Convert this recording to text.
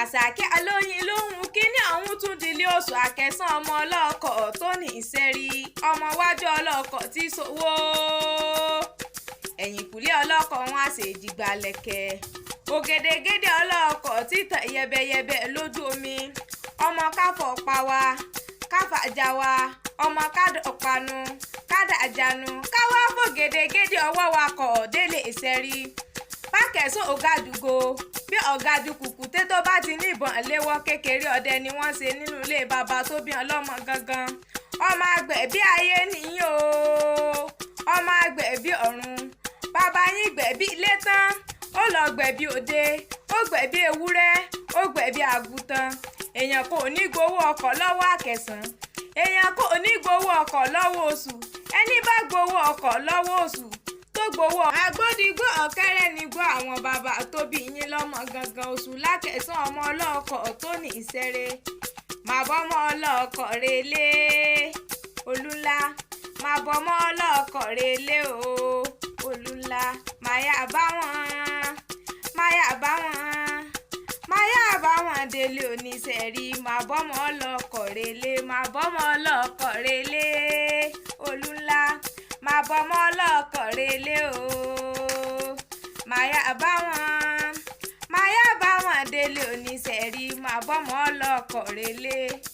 Àṣàkẹ́ Alóyin lóhùn kíní ọ̀hún tún dilé oṣù àkẹsàn ọmọ ọlọ́kọ̀ tó ní ìṣẹ́rí ọmọ wájú ọlọ́kọ̀ tí sowó ẹ̀yìnkùlé ọlọ́kọ̀ wọn àṣèjì gbalẹ̀kẹ̀ ògèdègèdè ọlọ́kọ̀ títàn yẹbẹyẹbẹ lójú omi ọmọ káfọ̀ pa wa káfàjà wa ọmọ kádọ̀panu kádàjánu káwá fògèdègèdè ọwọ́ wa kọ̀ délé ìṣẹ́rí pákẹ́sọ̀ ọ̀gádùgò bí ọ̀gádùkùkùté tó bá ti ní ìbọn léwọ́ kékeré ọdẹ ni wọ́n ṣe nínú ilé bàbá tó bí ọlọ́mọ gangan ọmọ àgbẹ̀ bí ayé nìyí o ọmọ àgbẹ̀ bí ọ̀run bàbá yín gbẹ̀bí ilé tán ó lọ gbẹ̀bí òde ó gbẹ̀bí ewúrẹ́ ó gbẹ̀bí àgùntàn èèyàn kò ní gbowó ọkọ̀ lọ́wọ́ àkẹsàn èèyàn kò ní gbowó ọkọ̀ lọ́wọ́ oṣù ẹni bá gbowó ọkọ̀ lọ́wọ́ oṣù tó gbowó agbódigbó ọ̀kẹ́rẹ́ nígbó àwọn bàbá tó bí yín lọ́mọ gangan oṣù lákẹ̀sán ọmọ ọlọ́ọ̀kọ̀ tó ní ìṣeré màbọ́mọ́ ọlọ́ọ̀kọ̀ relé olúńlá màbọ́mọ́ ọlọ́ọ̀kọ̀ relé o olúńlá máyà bá wọn délé oníṣẹ́rí màbọ́mọ́ ọlọ́ọ̀kọ̀ relé màbọ́mọ́ ọlọ́ọ̀kọ̀ relé olúńlá màbọ́mọ́ ọlọ́ọ̀kọ̀ relé o máyà bá wọn délé oníṣẹ́rí màbọ́mọ́ ọlọ́ọ̀kọ̀ relé.